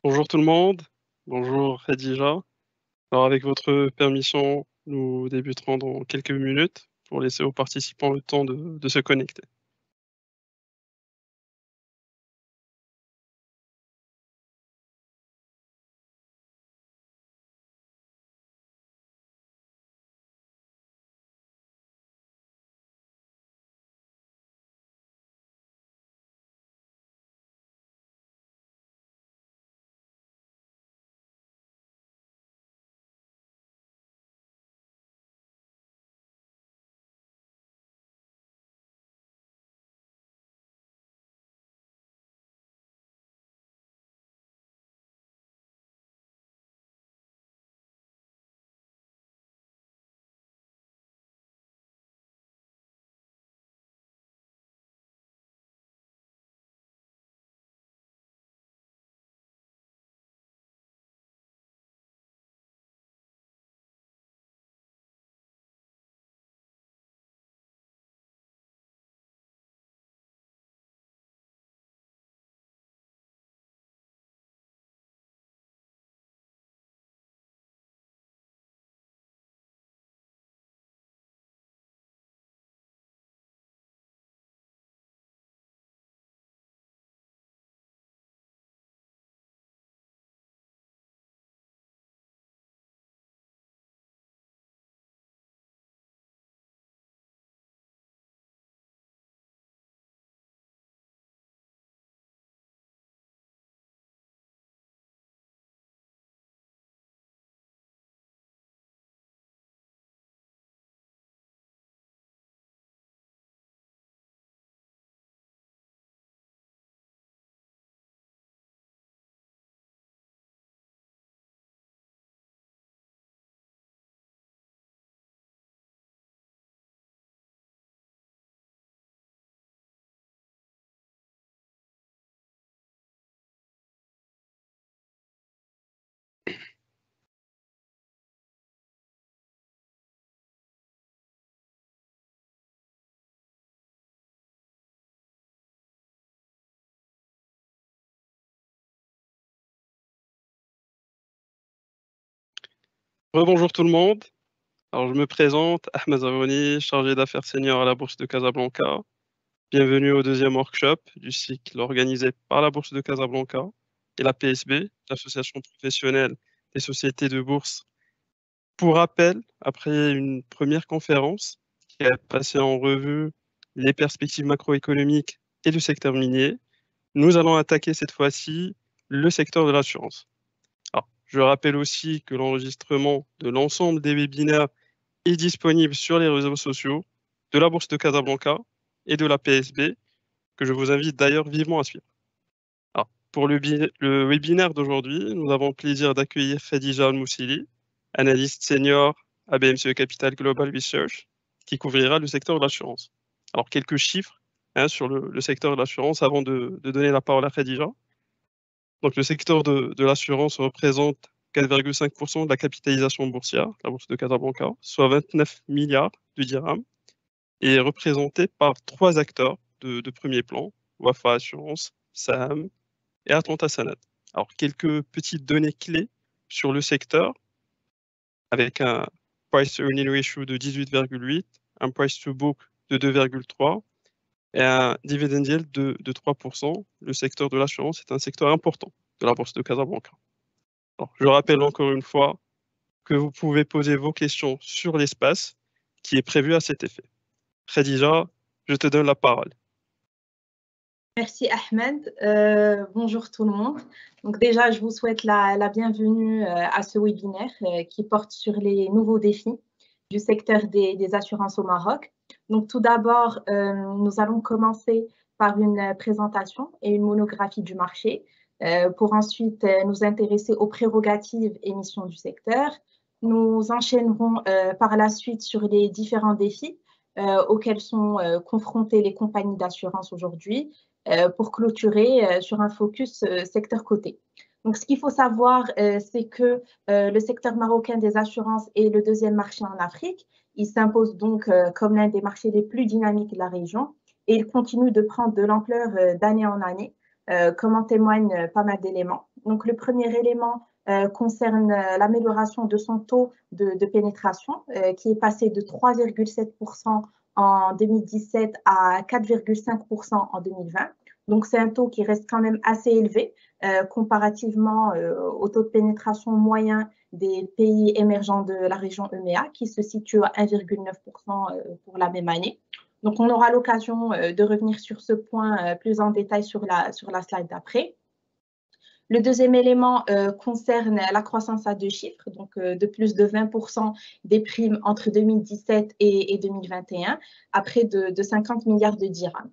Bonjour tout le monde, bonjour Khadija. Alors avec votre permission, nous débuterons dans quelques minutes pour laisser aux participants le temps de se connecter. Rebonjour tout le monde. Alors je me présente, Ahmed Zarouni, chargé d'affaires senior à la Bourse de Casablanca. Bienvenue au deuxième workshop du cycle organisé par la Bourse de Casablanca et la PSB, l'association professionnelle des sociétés de bourse. Pour rappel, après une première conférence qui a passé en revue les perspectives macroéconomiques et le secteur minier, nous allons attaquer cette fois-ci le secteur de l'assurance. Alors, je rappelle aussi que l'enregistrement de l'ensemble des webinaires est disponible sur les réseaux sociaux de la Bourse de Casablanca et de la PSB, que je vous invite d'ailleurs vivement à suivre. Alors, pour le webinaire d'aujourd'hui, nous avons le plaisir d'accueillir Khadija Al-Moussili, analyste senior à BMCE Capital Global Research, qui couvrira le secteur de l'assurance. Alors, quelques chiffres sur le secteur de l'assurance avant de donner la parole à Khadija. Donc, le secteur de l'assurance représente 4,5% de la capitalisation boursière, la bourse de Casablanca, soit 29 milliards de dirhams, et est représenté par trois acteurs de premier plan, Wafa Assurance, Saham et Atlanta Sanad. Alors, quelques petites données clés sur le secteur, avec un price earning ratio de 18,8, un price to book de 2,3 et un dividend yield de 3%. Le secteur de l'assurance est un secteur important de la bourse de Casablanca. Alors, je rappelle encore une fois que vous pouvez poser vos questions sur l'espace qui est prévu à cet effet. Khadija, je te donne la parole. Merci Ahmed. Bonjour tout le monde. Donc déjà, je vous souhaite la bienvenue à ce webinaire qui porte sur les nouveaux défis du secteur des assurances au Maroc. Donc tout d'abord, nous allons commencer par une présentation et une monographie du marché pour ensuite nous intéresser aux prérogatives et missions du secteur. Nous enchaînerons par la suite sur les différents défis auxquels sont confrontées les compagnies d'assurance aujourd'hui pour clôturer sur un focus secteur coté. Donc, ce qu'il faut savoir, c'est que le secteur marocain des assurances est le deuxième marché en Afrique. Il s'impose donc comme l'un des marchés les plus dynamiques de la région et il continue de prendre de l'ampleur d'année en année, comme en témoignent pas mal d'éléments. Donc, le premier élément concerne l'amélioration de son taux de pénétration, qui est passé de 3,7% en 2017 à 4,5% en 2020. Donc, c'est un taux qui reste quand même assez élevé comparativement au taux de pénétration moyen des pays émergents de la région EMEA, qui se situe à 1,9% pour la même année. Donc, on aura l'occasion de revenir sur ce point plus en détail sur la slide d'après. Le deuxième élément concerne la croissance à deux chiffres, donc de plus de 20% des primes entre 2017 et 2021, à près de 50 milliards de dirhams.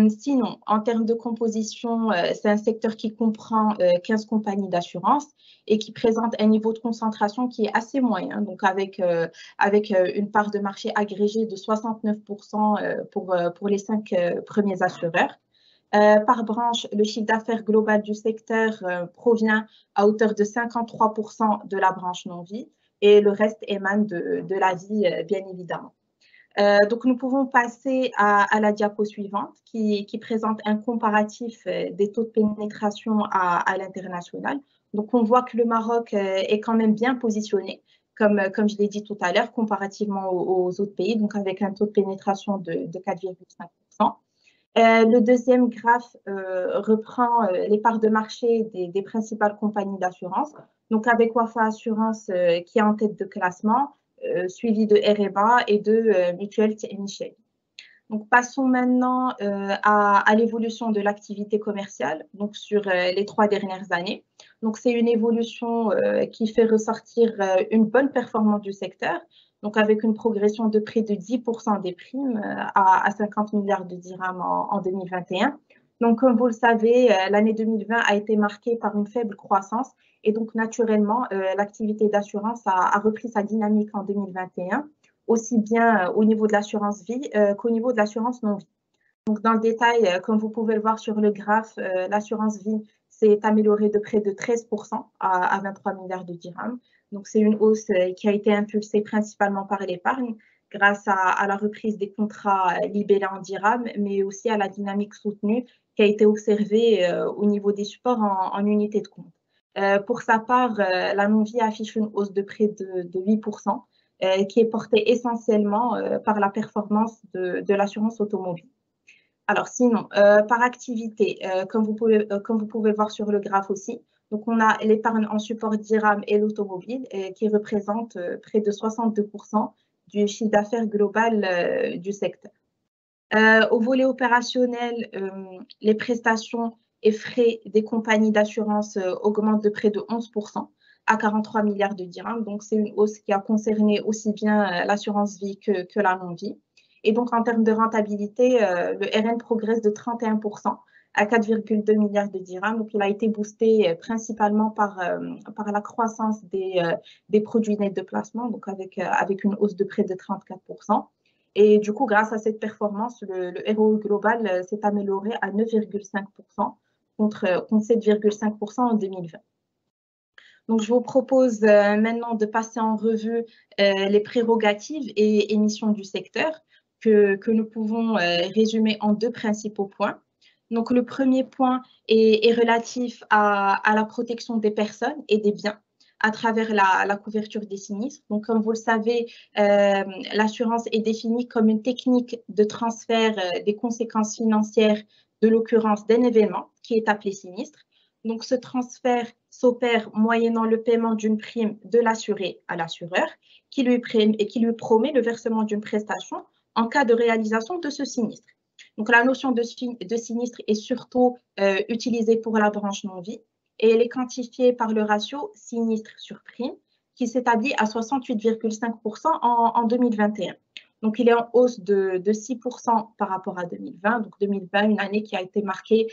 Sinon, en termes de composition, c'est un secteur qui comprend 15 compagnies d'assurance et qui présente un niveau de concentration qui est assez moyen, donc avec une part de marché agrégée de 69% pour les 5 premiers assureurs. Par branche, le chiffre d'affaires global du secteur provient à hauteur de 53% de la branche non-vie et le reste émane de la vie, bien évidemment. Donc, nous pouvons passer à la diapo suivante qui présente un comparatif des taux de pénétration à l'international. Donc, on voit que le Maroc est quand même bien positionné, comme je l'ai dit tout à l'heure, comparativement aux autres pays, donc avec un taux de pénétration de 4,5%. Le deuxième graphe reprend les parts de marché des principales compagnies d'assurance, donc avec Wafa Assurance qui est en tête de classement, suivi de REBA et de Mutuelle Michel. Donc, passons maintenant à l'évolution de l'activité commerciale donc sur les 3 dernières années. Donc, c'est une évolution qui fait ressortir une bonne performance du secteur, donc avec une progression de près de 10% des primes à 50 milliards de dirhams en 2021. Donc, comme vous le savez, l'année 2020 a été marquée par une faible croissance et donc, naturellement, l'activité d'assurance a repris sa dynamique en 2021, aussi bien au niveau de l'assurance vie qu'au niveau de l'assurance non-vie. Donc, dans le détail, comme vous pouvez le voir sur le graphe, l'assurance vie s'est améliorée de près de 13% à 23 milliards de dirhams. Donc, c'est une hausse qui a été impulsée principalement par l'épargne grâce à la reprise des contrats libellés en dirhams, mais aussi à la dynamique soutenue qui a été observée au niveau des supports en unité de compte. Pour sa part, la non-vie affiche une hausse de près de 8%, qui est portée essentiellement par la performance de l'assurance automobile. Alors sinon, par activité, comme vous pouvez le voir sur le graphe aussi, donc on a l'épargne en support dirham et l'automobile qui représentent près de 62% du chiffre d'affaires global du secteur. Au volet opérationnel, les prestations et frais des compagnies d'assurance augmentent de près de 11% à 43 milliards de dirhams. Donc, c'est une hausse qui a concerné aussi bien l'assurance vie que la non-vie. Et donc, en termes de rentabilité, le RN progresse de 31% à 4,2 milliards de dirhams. Donc, il a été boosté principalement par la croissance des produits nets de placement, donc avec une hausse de près de 34%. Et du coup, grâce à cette performance, le ROE global s'est amélioré à 9,5% contre 7,5% en 2020. Donc, je vous propose maintenant de passer en revue les prérogatives et missions du secteur que nous pouvons résumer en 2 principaux points. Donc, le premier point est relatif à la protection des personnes et des biens à travers la couverture des sinistres. Donc, comme vous le savez, l'assurance est définie comme une technique de transfert des conséquences financières de l'occurrence d'un événement qui est appelé sinistre. Donc, ce transfert s'opère moyennant le paiement d'une prime de l'assuré à l'assureur qui lui promet le versement d'une prestation en cas de réalisation de ce sinistre. Donc, la notion de sinistre est surtout utilisée pour la branche non-vie et elle est quantifiée par le ratio sinistre sur prime qui s'établit à 68,5% en 2021. Donc, il est en hausse de 6% par rapport à 2020. Donc, 2020, une année qui a été marquée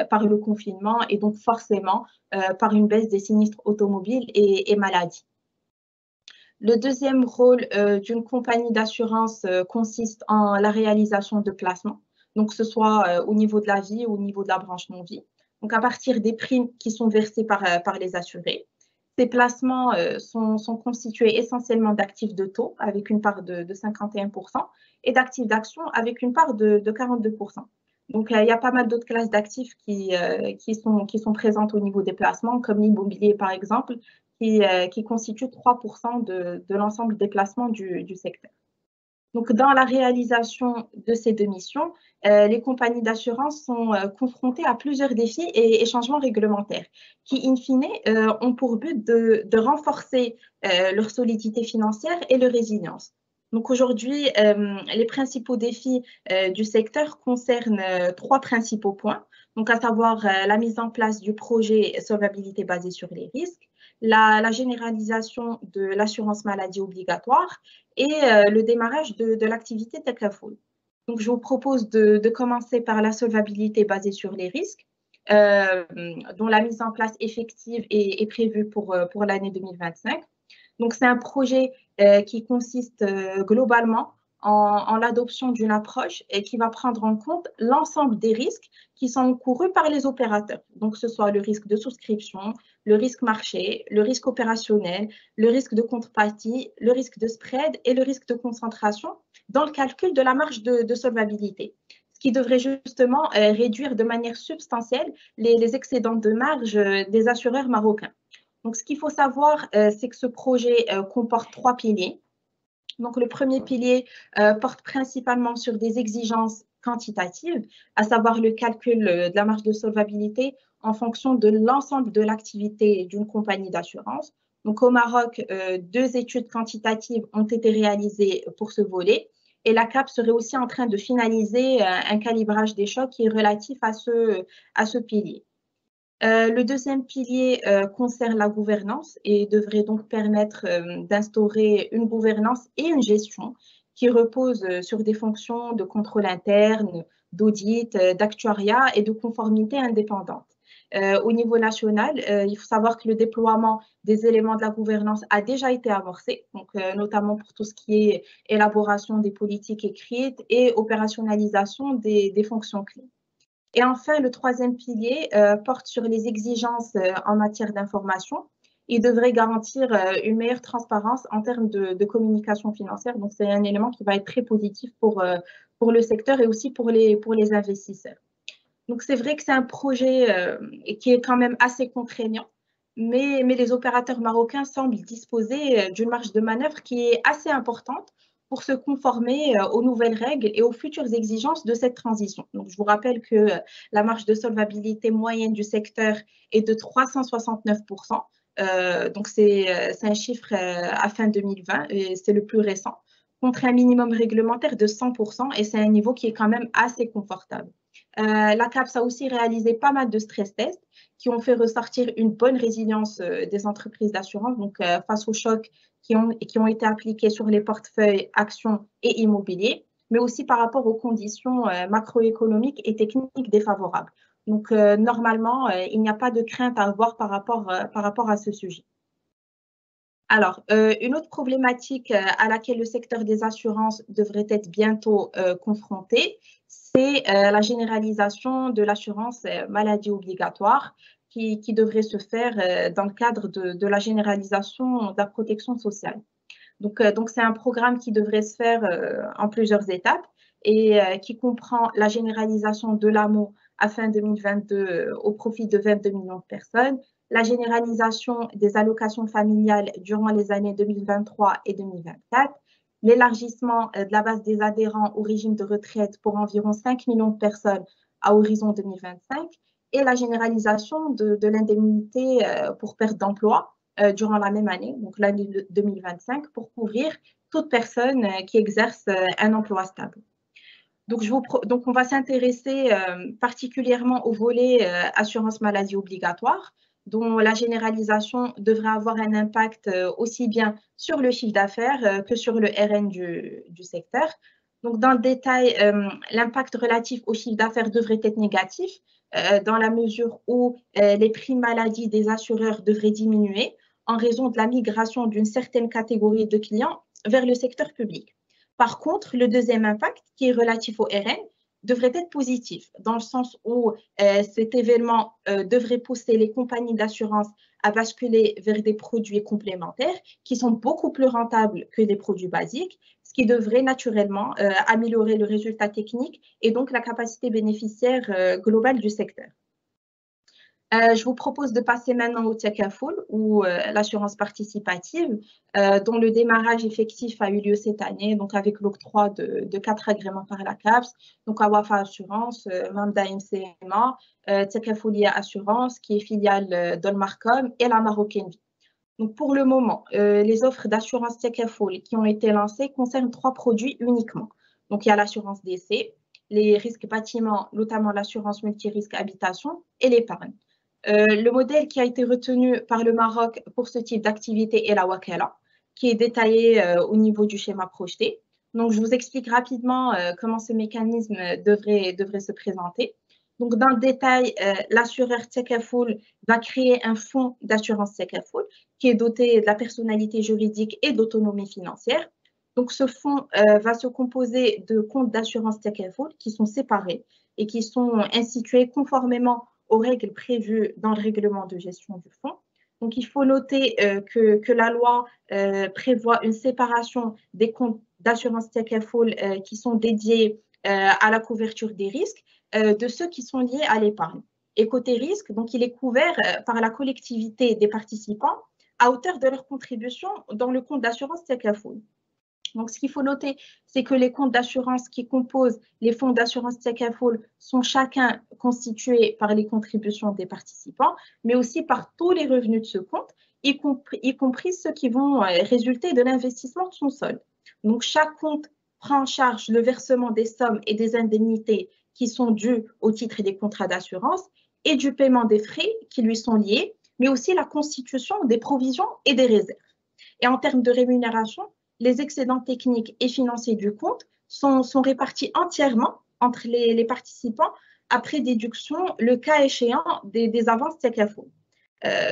par le confinement et donc forcément par une baisse des sinistres automobiles et maladies. Le deuxième rôle d'une compagnie d'assurance consiste en la réalisation de placements, donc que ce soit au niveau de la vie ou au niveau de la branche non-vie. Donc, à partir des primes qui sont versées par les assurés. Ces placements sont constitués essentiellement d'actifs de taux avec une part de 51% et d'actifs d'action avec une part de 42%. Donc, il y a pas mal d'autres classes d'actifs qui sont présentes au niveau des placements, comme l'immobilier, par exemple, qui constitue 3% de l'ensemble des placements du secteur. Donc, dans la réalisation de ces deux missions, les compagnies d'assurance sont confrontées à plusieurs défis et changements réglementaires qui, in fine, ont pour but de renforcer leur solidité financière et leur résilience. Donc, aujourd'hui, les principaux défis du secteur concernent trois principaux points, donc à savoir la mise en place du projet solvabilité basé sur les risques, la généralisation de l'assurance maladie obligatoire et le démarrage de l'activité Takaful. Donc, je vous propose de commencer par la solvabilité basée sur les risques, dont la mise en place effective est prévue pour l'année 2025. Donc, c'est un projet qui consiste globalement en l'adoption d'une approche et qui va prendre en compte l'ensemble des risques qui sont encourus par les opérateurs. Donc, que ce soit le risque de souscription, le risque marché, le risque opérationnel, le risque de contrepartie, le risque de spread et le risque de concentration dans le calcul de la marge de solvabilité, ce qui devrait justement réduire de manière substantielle les excédents de marge des assureurs marocains. Donc, ce qu'il faut savoir, c'est que ce projet comporte trois piliers. Donc, le premier pilier porte principalement sur des exigences quantitatives, à savoir le calcul de la marge de solvabilité en fonction de l'ensemble de l'activité d'une compagnie d'assurance. Donc, au Maroc, deux études quantitatives ont été réalisées pour ce volet et la CAP serait aussi en train de finaliser un calibrage des chocs qui est relatif à ce pilier. Le deuxième pilier concerne la gouvernance et devrait donc permettre d'instaurer une gouvernance et une gestion qui repose sur des fonctions de contrôle interne, d'audit, d'actuariat et de conformité indépendante. Au niveau national, il faut savoir que le déploiement des éléments de la gouvernance a déjà été amorcé, donc, notamment pour tout ce qui est élaboration des politiques écrites et opérationnalisation des fonctions clés. Et enfin, le troisième pilier porte sur les exigences en matière d'information. Il devrait garantir une meilleure transparence en termes de communication financière. Donc, c'est un élément qui va être très positif pour le secteur et aussi pour les investisseurs. Donc, c'est vrai que c'est un projet qui est quand même assez contraignant, mais les opérateurs marocains semblent disposer d'une marge de manœuvre qui est assez importante pour se conformer aux nouvelles règles et aux futures exigences de cette transition. Donc, je vous rappelle que la marge de solvabilité moyenne du secteur est de 369%. Donc, c'est un chiffre à fin 2020 et c'est le plus récent, contre un minimum réglementaire de 100% et c'est un niveau qui est quand même assez confortable. La CAPS a aussi réalisé pas mal de stress tests qui ont fait ressortir une bonne résilience des entreprises d'assurance donc, face aux chocs qui ont été appliqués sur les portefeuilles actions et immobiliers, mais aussi par rapport aux conditions macroéconomiques et techniques défavorables. Donc, normalement, il n'y a pas de crainte à avoir par rapport à ce sujet. Alors, une autre problématique à laquelle le secteur des assurances devrait être bientôt confronté, c'est la généralisation de l'assurance maladie obligatoire qui devrait se faire dans le cadre de la généralisation de la protection sociale. Donc c'est un programme qui devrait se faire en plusieurs étapes et qui comprend la généralisation de l'AMO à fin 2022 au profit de 22 millions de personnes, la généralisation des allocations familiales durant les années 2023 et 2024, l'élargissement de la base des adhérents au régime de retraite pour environ 5 millions de personnes à horizon 2025 et la généralisation de l'indemnité pour perte d'emploi durant la même année, donc l'année 2025, pour couvrir toute personne qui exerce un emploi stable. Donc, on va s'intéresser particulièrement au volet assurance maladie obligatoire, dont la généralisation devrait avoir un impact aussi bien sur le chiffre d'affaires que sur le RN du secteur. Donc, dans le détail, l'impact relatif au chiffre d'affaires devrait être négatif dans la mesure où les primes maladie des assureurs devraient diminuer en raison de la migration d'une certaine catégorie de clients vers le secteur public. Par contre, le deuxième impact, qui est relatif au RN, devrait être positif, dans le sens où cet événement devrait pousser les compagnies d'assurance à basculer vers des produits complémentaires qui sont beaucoup plus rentables que les produits basiques, ce qui devrait naturellement améliorer le résultat technique et donc la capacité bénéficiaire globale du secteur. Je vous propose de passer maintenant au Takaful ou l'assurance participative, dont le démarrage effectif a eu lieu cette année, donc avec l'octroi de 4 agréments par la CAPS, donc Awafa Assurance, Mamda MCMA, Takafoulia Assurance, qui est filiale d'Olmarcom, et la Marocaine Vie. Donc pour le moment, les offres d'assurance Takaful qui ont été lancées concernent 3 produits uniquement. Donc il y a l'assurance décès, les risques bâtiments, notamment l'assurance multirisque habitation et l'épargne. Le modèle qui a été retenu par le Maroc pour ce type d'activité est la Wakala, qui est détaillé au niveau du schéma projeté. Donc, je vous explique rapidement comment ce mécanisme devrait se présenter. Donc, dans le détail, l'assureur Takaful va créer un fonds d'assurance Takaful qui est doté de la personnalité juridique et d'autonomie financière. Donc, ce fonds va se composer de comptes d'assurance Takaful qui sont séparés et qui sont institués conformément aux règles prévues dans le règlement de gestion du fonds. Donc, il faut noter que la loi prévoit une séparation des comptes d'assurance Takaful qui sont dédiés à la couverture des risques de ceux qui sont liés à l'épargne. Et côté risque, donc, il est couvert par la collectivité des participants à hauteur de leur contribution dans le compte d'assurance Takaful. Donc, ce qu'il faut noter, c'est que les comptes d'assurance qui composent les fonds d'assurance Takaful sont chacun constitués par les contributions des participants, mais aussi par tous les revenus de ce compte, y compris ceux qui vont résulter de l'investissement de son solde. Donc, chaque compte prend en charge le versement des sommes et des indemnités qui sont dues au titre des contrats d'assurance et du paiement des frais qui lui sont liés, mais aussi la constitution des provisions et des réserves. Et en termes de rémunération, les excédents techniques et financiers du compte sont répartis entièrement entre les participants après déduction, le cas échéant, des avances Takaful.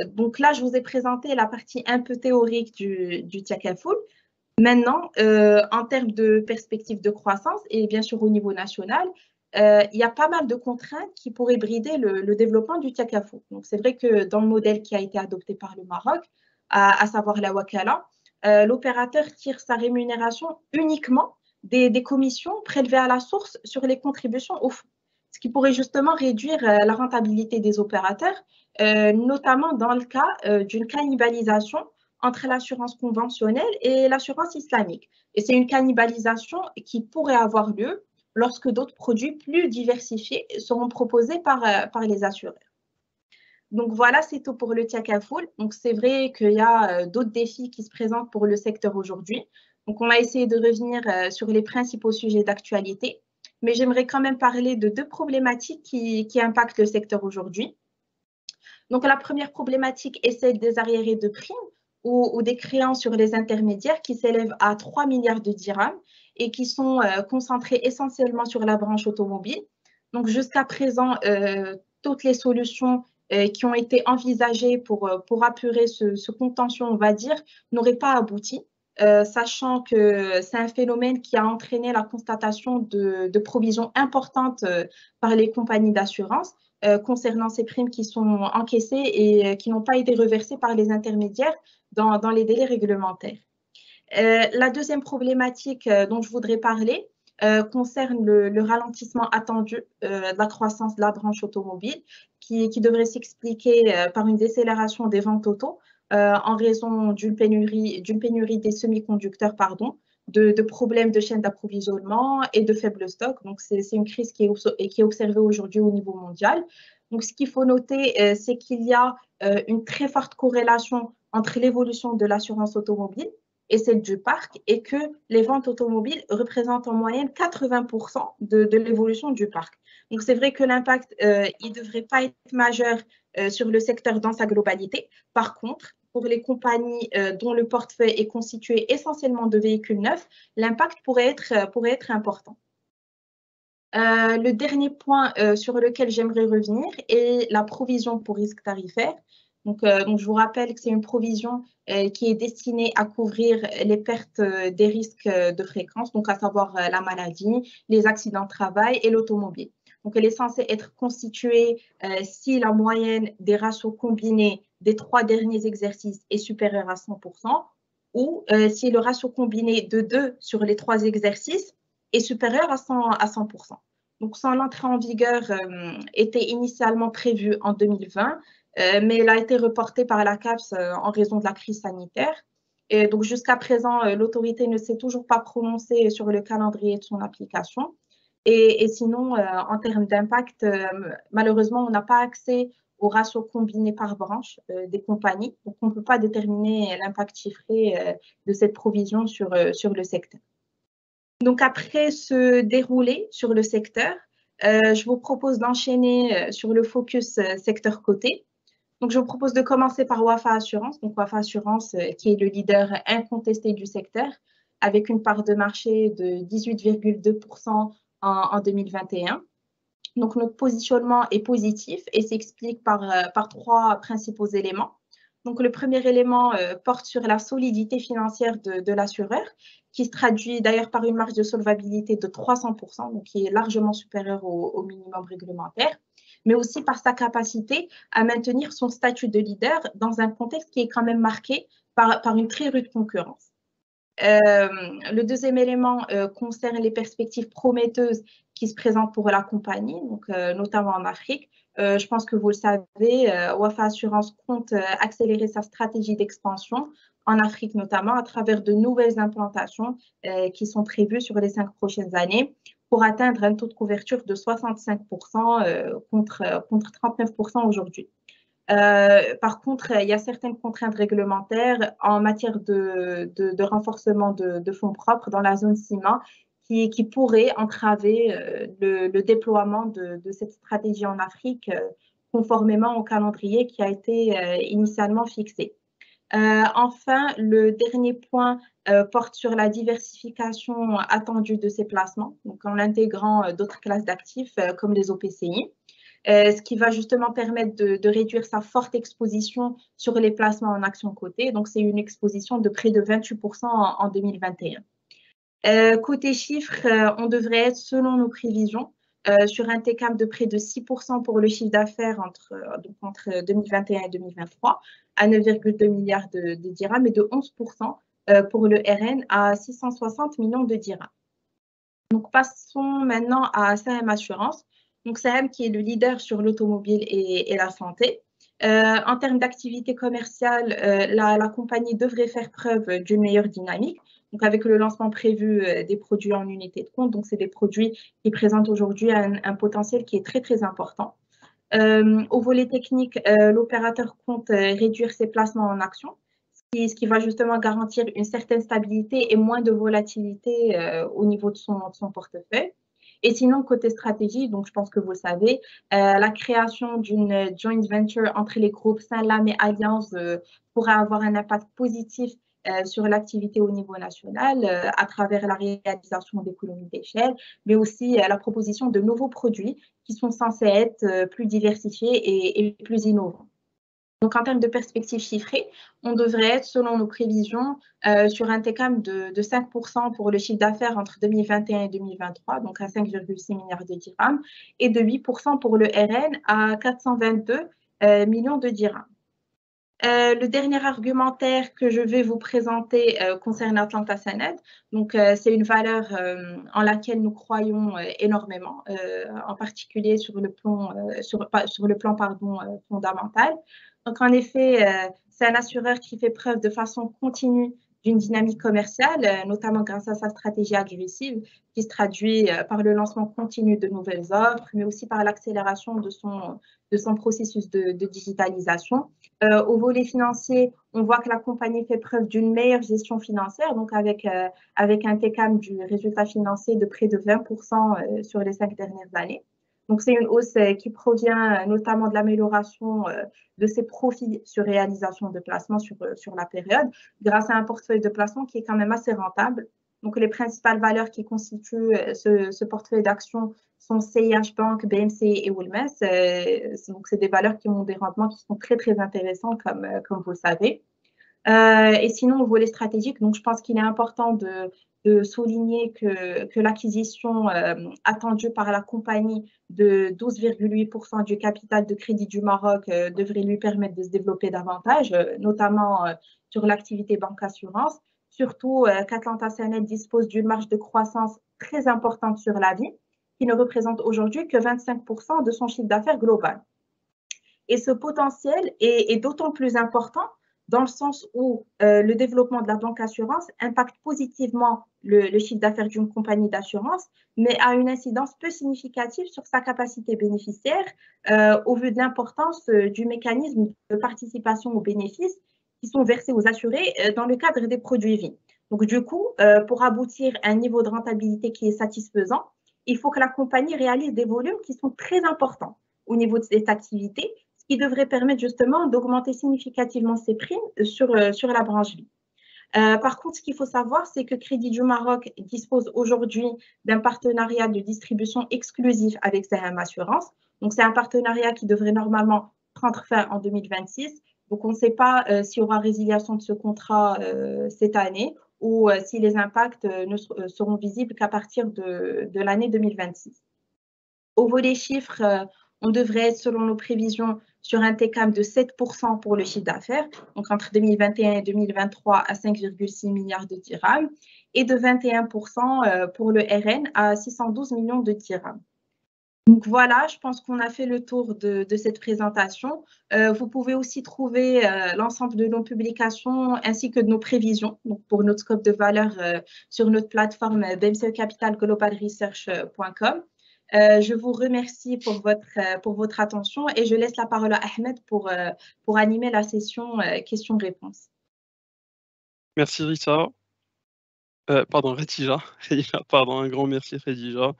Donc là, je vous ai présenté la partie un peu théorique du Takaful. Maintenant, en termes de perspective de croissance et bien sûr au niveau national, il y a pas mal de contraintes qui pourraient brider le développement du Takaful. Donc c'est vrai que dans le modèle qui a été adopté par le Maroc, à savoir la Wakala, l'opérateur tire sa rémunération uniquement des commissions prélevées à la source sur les contributions au fonds, ce qui pourrait justement réduire la rentabilité des opérateurs, notamment dans le cas d'une cannibalisation entre l'assurance conventionnelle et l'assurance islamique. Et c'est une cannibalisation qui pourrait avoir lieu lorsque d'autres produits plus diversifiés seront proposés par les assureurs. Donc voilà, c'est tout pour le Takaful. Donc c'est vrai qu'il y a d'autres défis qui se présentent pour le secteur aujourd'hui. Donc on va essayer de revenir sur les principaux sujets d'actualité, mais j'aimerais quand même parler de 2 problématiques qui impactent le secteur aujourd'hui. Donc la première problématique est celle des arriérés de primes ou des créances sur les intermédiaires qui s'élèvent à 3 milliards de dirhams et qui sont concentrés essentiellement sur la branche automobile. Donc jusqu'à présent, toutes les solutions qui ont été envisagées pour apurer ce contentieux, on va dire, n'auraient pas abouti, sachant que c'est un phénomène qui a entraîné la constatation de provisions importantes par les compagnies d'assurance concernant ces primes qui sont encaissées et qui n'ont pas été reversées par les intermédiaires dans les délais réglementaires. La deuxième problématique dont je voudrais parler concerne le ralentissement attendu de la croissance de la branche automobile qui devrait s'expliquer par une décélération des ventes auto en raison d'une pénurie des semi-conducteurs, de problèmes de chaîne d'approvisionnement et de faibles stocks. Donc, c'est une crise qui est observée aujourd'hui au niveau mondial. Donc, ce qu'il faut noter, c'est qu'il y a une très forte corrélation entre l'évolution de l'assurance automobile et celle du parc, et que les ventes automobiles représentent en moyenne 80% de l'évolution du parc. Donc, c'est vrai que l'impact, il ne devrait pas être majeur sur le secteur dans sa globalité. Par contre, pour les compagnies dont le portefeuille est constitué essentiellement de véhicules neufs, l'impact pourrait être important. Le dernier point sur lequel j'aimerais revenir est la provision pour risque tarifaire. Donc, je vous rappelle que c'est une provision qui est destinée à couvrir les pertes des risques de fréquence, donc à savoir la maladie, les accidents de travail et l'automobile. Donc, elle est censée être constituée si la moyenne des ratios combinés des 3 derniers exercices est supérieure à 100%, ou si le ratio combiné de 2 sur les 3 exercices est supérieur à 100%. Donc, son entrée en vigueur était initialement prévue en 2020, mais elle a été reportée par la CAPES en raison de la crise sanitaire. Et donc, jusqu'à présent, l'autorité ne s'est toujours pas prononcée sur le calendrier de son application. Et sinon, en termes d'impact, malheureusement, on n'a pas accès au ratio combiné par branche des compagnies. Donc, on ne peut pas déterminer l'impact chiffré de cette provision sur le secteur. Donc, après ce déroulé sur le secteur, je vous propose d'enchaîner sur le focus secteur coté. Donc, je vous propose de commencer par Wafa Assurance. Donc, Wafa Assurance, qui est le leader incontesté du secteur, avec une part de marché de 18,2% en 2021. Donc, notre positionnement est positif et s'explique par 3 principaux éléments. Donc, le premier élément porte sur la solidité financière de l'assureur, qui se traduit d'ailleurs par une marge de solvabilité de 300%, donc qui est largement supérieure au minimum réglementaire, mais aussi par sa capacité à maintenir son statut de leader dans un contexte qui est quand même marqué par une très rude concurrence. Le deuxième élément concerne les perspectives prometteuses qui se présentent pour la compagnie, donc, notamment en Afrique. Je pense que vous le savez, Wafa Assurance compte accélérer sa stratégie d'expansion en Afrique notamment à travers de nouvelles implantations qui sont prévues sur les 5 prochaines années pour atteindre un taux de couverture de 65% contre 39% aujourd'hui. Par contre, il y a certaines contraintes réglementaires en matière de renforcement de fonds propres dans la zone CIMA qui pourraient entraver le déploiement de cette stratégie en Afrique conformément au calendrier qui a été initialement fixé. Enfin, le dernier point porte sur la diversification attendue de ces placements, donc en intégrant d'autres classes d'actifs comme les OPCI. Ce qui va justement permettre de réduire sa forte exposition sur les placements en actions cotées. Donc, c'est une exposition de près de 28% en 2021. Côté chiffres, on devrait être, selon nos prévisions, sur un TCAM de près de 6% pour le chiffre d'affaires entre 2021 et 2023 à 9,2 milliards de dirhams et de 11% pour le RN à 660 millions de dirhams. Donc, passons maintenant à SAM Assurance. Donc, SAM qui est le leader sur l'automobile et la santé. En termes d'activité commerciale, la compagnie devrait faire preuve d'une meilleure dynamique. Donc, avec le lancement prévu des produits en unité de compte, donc c'est des produits qui présentent aujourd'hui un potentiel qui est très, très important. Au volet technique, l'opérateur compte réduire ses placements en actions, ce qui va justement garantir une certaine stabilité et moins de volatilité au niveau de son portefeuille. Et sinon, côté stratégie, donc je pense que vous le savez, la création d'une joint venture entre les groupes Saint-Lam et Allianz pourrait avoir un impact positif sur l'activité au niveau national à travers la réalisation d'économies d'échelle, mais aussi la proposition de nouveaux produits qui sont censés être plus diversifiés et plus innovants. Donc, en termes de perspectives chiffrées, on devrait être, selon nos prévisions, sur un TCAM de 5% pour le chiffre d'affaires entre 2021 et 2023, donc à 5,6 milliards de dirhams, et de 8% pour le RN à 422 millions de dirhams. Le dernier argumentaire que je vais vous présenter concerne Atlanta Sanad. Donc, c'est une valeur en laquelle nous croyons énormément, en particulier sur le plan, fondamental. Donc, en effet, c'est un assureur qui fait preuve de façon continue d'une dynamique commerciale, notamment grâce à sa stratégie agressive, qui se traduit par le lancement continu de nouvelles offres, mais aussi par l'accélération de son processus de digitalisation. Au volet financier, on voit que la compagnie fait preuve d'une meilleure gestion financière, donc avec un TCAM du résultat financier de près de 20% sur les 5 dernières années. Donc, c'est une hausse qui provient notamment de l'amélioration de ses profits sur réalisation de placements sur la période, grâce à un portefeuille de placement qui est quand même assez rentable, Donc, les principales valeurs qui constituent ce portefeuille d'actions sont CIH Bank, BMC et Woolmans. Donc, c'est des valeurs qui ont des rendements qui sont très, très intéressants, comme vous le savez. Et sinon, au volet stratégique, donc je pense qu'il est important de souligner que l'acquisition attendue par la compagnie de 12,8% du capital de crédit du Maroc devrait lui permettre de se développer davantage, notamment sur l'activité banque-assurance, surtout qu'Atlanta Cement dispose d'une marge de croissance très importante sur la vie, qui ne représente aujourd'hui que 25% de son chiffre d'affaires global. Et ce potentiel est d'autant plus important dans le sens où le développement de la banque assurance impacte positivement le chiffre d'affaires d'une compagnie d'assurance, mais a une incidence peu significative sur sa capacité bénéficiaire au vu de l'importance du mécanisme de participation aux bénéfices qui sont versés aux assurés dans le cadre des produits vie. Donc, du coup, pour aboutir à un niveau de rentabilité qui est satisfaisant, il faut que la compagnie réalise des volumes qui sont très importants au niveau de cette activité, qui devrait permettre justement d'augmenter significativement ses primes sur la branche vie. Par contre, ce qu'il faut savoir, c'est que Crédit du Maroc dispose aujourd'hui d'un partenariat de distribution exclusif avec Saham Assurance. Donc, c'est un partenariat qui devrait normalement prendre fin en 2026. Donc, on ne sait pas s'il y aura résiliation de ce contrat cette année ou si les impacts ne seront visibles qu'à partir de l'année 2026. Au volet chiffres, on devrait être, selon nos prévisions, sur un TCAM de 7% pour le chiffre d'affaires, donc entre 2021 et 2023 à 5,6 milliards de dirhams, et de 21% pour le RN à 612 millions de dirhams. Donc voilà, je pense qu'on a fait le tour de cette présentation. Vous pouvez aussi trouver l'ensemble de nos publications ainsi que de nos prévisions donc pour notre scope de valeur sur notre plateforme bmcecapitalglobalresearch.com. Je vous remercie pour votre attention et je laisse la parole à Ahmed pour animer la session questions-réponses. Merci Rita. Pardon, Khadija. Pardon, un grand merci Khadija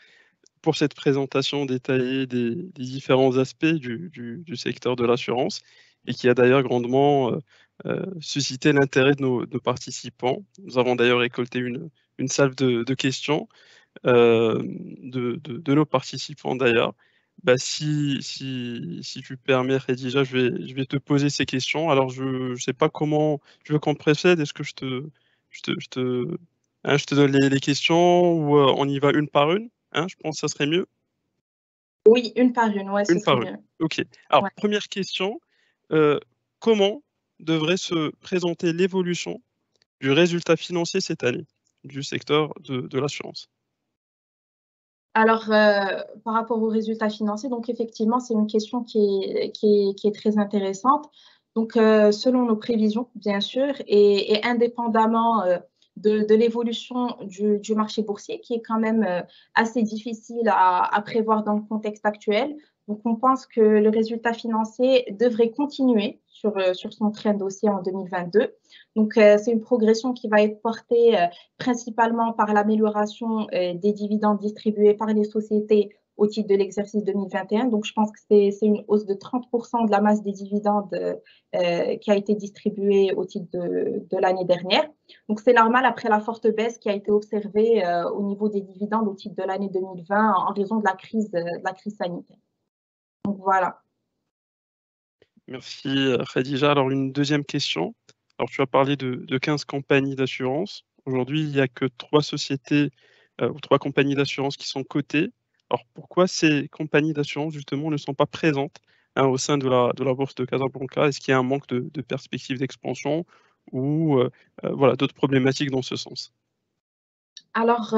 pour cette présentation détaillée des différents aspects du secteur de l'assurance et qui a d'ailleurs grandement suscité l'intérêt de nos participants. Nous avons d'ailleurs récolté une salve de questions de nos participants d'ailleurs. Bah, si tu permets, Khadija, je vais te poser ces questions. Alors, je ne sais pas comment tu veux qu'on procède. Est-ce que je te donne les questions ou on y va une par une? Je pense que ça serait mieux. Oui, une par une, ouais, ce Une serait par mieux. une. OK. Alors, Ouais. première question, comment devrait se présenter l'évolution du résultat financier cette année du secteur de l'assurance? Alors, par rapport aux résultats financiers, donc effectivement, c'est une question qui est très intéressante. Donc, selon nos prévisions, bien sûr, et indépendamment de l'évolution du marché boursier, qui est quand même assez difficile à prévoir dans le contexte actuel. Donc, on pense que le résultat financier devrait continuer sur son trend haussier en 2022. Donc, c'est une progression qui va être portée principalement par l'amélioration des dividendes distribués par les sociétés au titre de l'exercice 2021. Donc, je pense que c'est une hausse de 30% de la masse des dividendes qui a été distribuée au titre de l'année dernière. Donc, c'est normal après la forte baisse qui a été observée au niveau des dividendes au titre de l'année 2020 en raison de la crise sanitaire. Donc, voilà. Merci Khadija. Alors une deuxième question. Alors tu as parlé de 15 compagnies d'assurance. Aujourd'hui, il n'y a que 3 sociétés ou 3 compagnies d'assurance qui sont cotées. Alors pourquoi ces compagnies d'assurance justement ne sont pas présentes au sein de la bourse de Casablanca? Est-ce qu'il y a un manque de perspective d'expansion ou voilà, d'autres problématiques dans ce sens? Alors,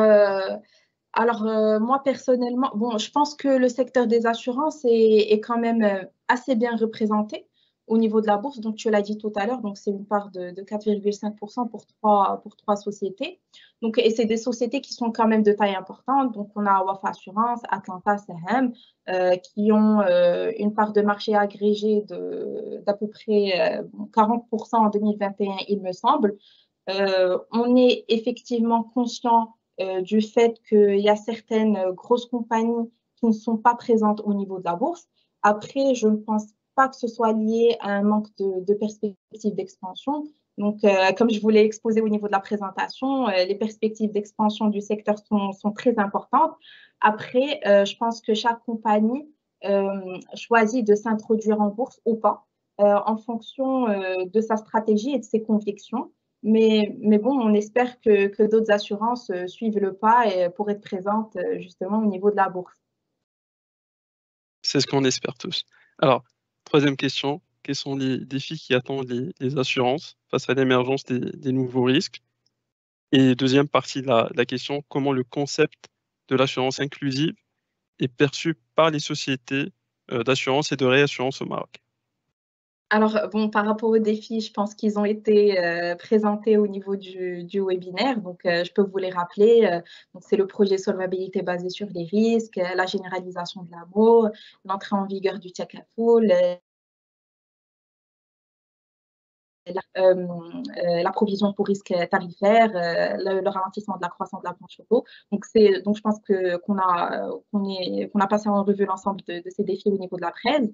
moi, personnellement, bon, je pense que le secteur des assurances est quand même assez bien représenté au niveau de la bourse. Donc, tu l'as dit tout à l'heure, donc c'est une part de 4,5% pour trois sociétés. Donc, et c'est des sociétés qui sont quand même de taille importante. Donc, on a Wafa Assurance, Atlanta, Saham, qui ont une part de marché agrégée d'à peu près 40% en 2021, il me semble. On est effectivement conscient du fait qu'il y a certaines grosses compagnies qui ne sont pas présentes au niveau de la bourse. Après, je ne pense pas que ce soit lié à un manque de perspective d'expansion, Donc, comme je vous l'ai exposé au niveau de la présentation, les perspectives d'expansion du secteur sont très importantes. Après, je pense que chaque compagnie choisit de s'introduire en bourse ou pas en fonction de sa stratégie et de ses convictions. Mais bon, on espère que d'autres assurances suivent le pas et pour être présentes justement au niveau de la bourse. C'est ce qu'on espère tous. Alors, troisième question, quels sont les défis qui attendent les assurances face à l'émergence des nouveaux risques? Et deuxième partie de la question, comment le concept de l'assurance inclusive est perçu par les sociétés d'assurance et de réassurance au Maroc? Alors, bon, par rapport aux défis, je pense qu'ils ont été présentés au niveau du webinaire. Donc, je peux vous les rappeler. Donc, c'est le projet solvabilité basé sur les risques, la généralisation de l'amour, l'entrée en vigueur du check-a-full, la provision pour risques tarifaires, le ralentissement de la croissance de la planche auto. Donc je pense qu'on a passé en revue l'ensemble de ces défis au niveau de la presse.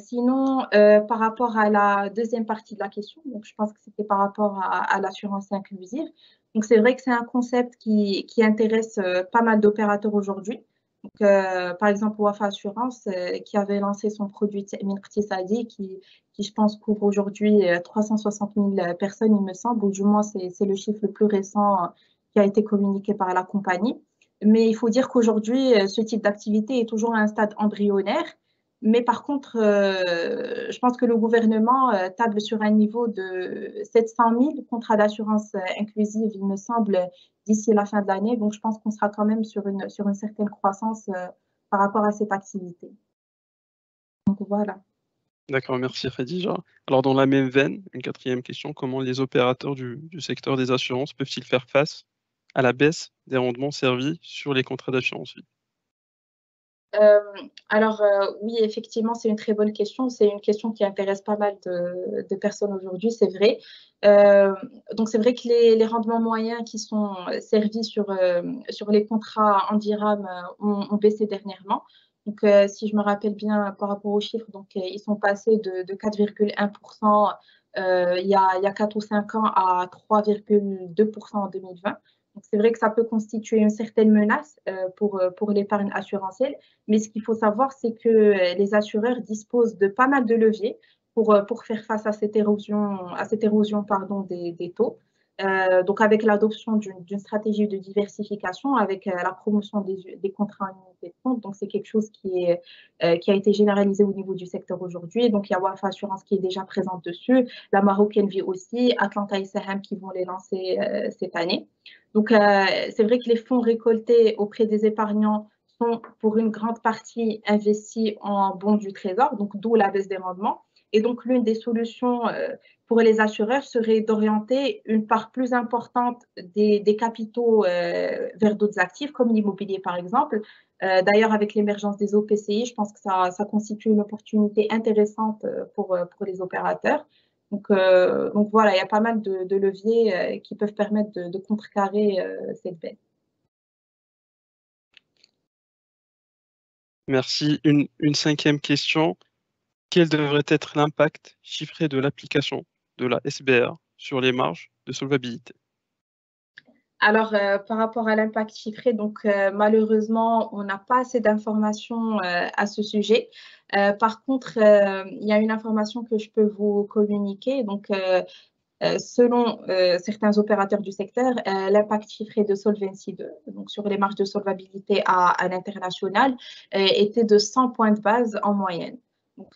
Sinon, par rapport à la deuxième partie de la question, donc je pense que c'était par rapport à l'assurance inclusive. Donc c'est vrai que c'est un concept qui intéresse pas mal d'opérateurs aujourd'hui. Donc, par exemple, Wafa Assurance, qui avait lancé son produit Min Iqtisadi, qui, je pense, couvre aujourd'hui 360 000 personnes, il me semble, ou du moins, c'est le chiffre le plus récent qui a été communiqué par la compagnie. Mais il faut dire qu'aujourd'hui, ce type d'activité est toujours à un stade embryonnaire. Mais par contre, je pense que le gouvernement table sur un niveau de 700 000 contrats d'assurance inclusive, il me semble, d'ici la fin de l'année. Donc, je pense qu'on sera quand même sur une certaine croissance par rapport à cette activité. Donc, voilà. D'accord, merci Khadija. Alors, dans la même veine, une quatrième question, comment les opérateurs du secteur des assurances peuvent-ils faire face à la baisse des rendements servis sur les contrats d'assurance vie? Euh, alors, oui, effectivement, c'est une très bonne question. C'est une question qui intéresse pas mal de personnes aujourd'hui, c'est vrai. Euh, donc, c'est vrai que les rendements moyens qui sont servis sur les contrats en dirham ont baissé dernièrement. Donc, si je me rappelle bien par rapport aux chiffres, donc, ils sont passés de 4,1% il y a 4 ou 5 ans à 3,2% en 2020. Donc, c'est vrai que ça peut constituer une certaine menace pour l'épargne assurantielle. Mais ce qu'il faut savoir, c'est que les assureurs disposent de pas mal de leviers pour faire face à cette érosion pardon, des taux. Donc, avec l'adoption d'une stratégie de diversification, avec la promotion des contrats en unité de compte, donc c'est quelque chose qui a été généralisé au niveau du secteur aujourd'hui. Donc, il y a Wafa Assurance qui est déjà présente dessus, la Marocaine Vie aussi, Atlanta et Saham qui vont les lancer cette année. Donc, c'est vrai que les fonds récoltés auprès des épargnants sont pour une grande partie investis en bons du trésor, donc d'où la baisse des rendements. Et donc, l'une des solutions pour les assureurs serait d'orienter une part plus importante des capitaux vers d'autres actifs, comme l'immobilier par exemple. D'ailleurs, avec l'émergence des OPCI, je pense que ça constitue une opportunité intéressante pour les opérateurs. Donc voilà, il y a pas mal de leviers qui peuvent permettre de contrecarrer cette baisse. Merci. Une cinquième question. Quel devrait être l'impact chiffré de l'application de la SBR sur les marges de solvabilité? Alors, par rapport à l'impact chiffré, donc malheureusement, on n'a pas assez d'informations à ce sujet. Par contre, il y a une information que je peux vous communiquer. Donc, selon certains opérateurs du secteur, l'impact chiffré de Solvency 2, donc sur les marges de solvabilité à l'international, était de 100 points de base en moyenne. Donc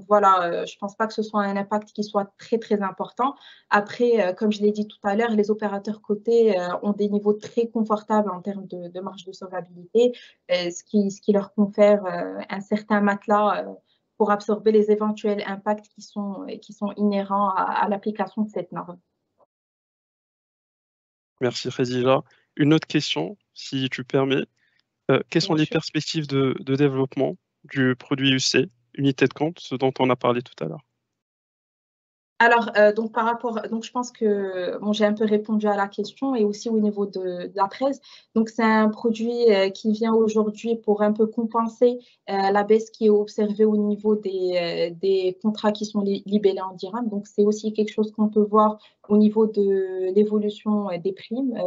voilà, je ne pense pas que ce soit un impact qui soit très, très important. Après, comme je l'ai dit tout à l'heure, les opérateurs cotés ont des niveaux très confortables en termes de marge de solvabilité, ce qui leur confère un certain matelas pour absorber les éventuels impacts qui sont inhérents à l'application de cette norme. Merci Khadija. Une autre question, si tu permets. Quelles sont Bien les sûr. perspectives de développement du produit UC, unité de compte, ce dont on a parlé tout à l'heure? Alors, donc par rapport, donc je pense que bon, j'ai un peu répondu à la question et aussi au niveau de la presse. Donc, c'est un produit qui vient aujourd'hui pour un peu compenser la baisse qui est observée au niveau des contrats qui sont libellés en dirham. Donc, c'est aussi quelque chose qu'on peut voir au niveau de l'évolution des primes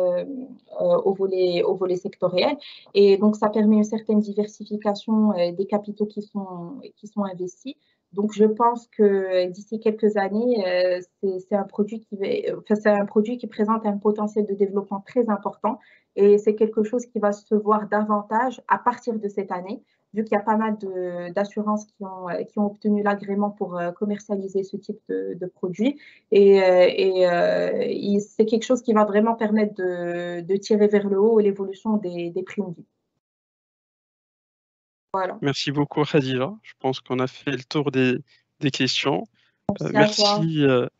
au volet sectoriel. Et donc, ça permet une certaine diversification des capitaux qui sont investis. Donc, je pense que d'ici quelques années, c'est un produit c'est un produit qui présente un potentiel de développement très important et c'est quelque chose qui va se voir davantage à partir de cette année, vu qu'il y a pas mal d'assurances qui ont obtenu l'agrément pour commercialiser ce type de produit. C'est quelque chose qui va vraiment permettre de tirer vers le haut l'évolution des primes de vie. Voilà. Merci beaucoup, Khadija. Je pense qu'on a fait le tour des questions. Merci à toi.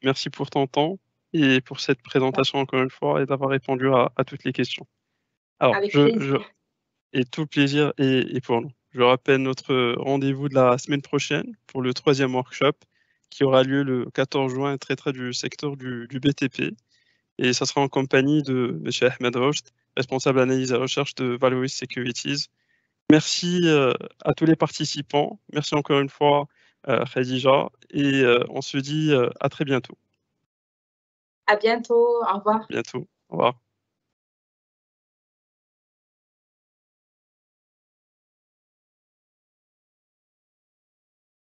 Merci pour ton temps et pour cette présentation encore une fois et d'avoir répondu à toutes les questions. Alors, Avec plaisir. et tout le plaisir est pour nous. Je rappelle notre rendez-vous de la semaine prochaine pour le troisième workshop qui aura lieu le 14 juin et traitera du secteur du BTP. Et ça sera en compagnie de M. Ahmed Rocht, responsable analyse et recherche de Valois Securities. Merci à tous les participants. Merci encore une fois, Khadija. Et on se dit à très bientôt. À bientôt. Au revoir. Bientôt. Au revoir.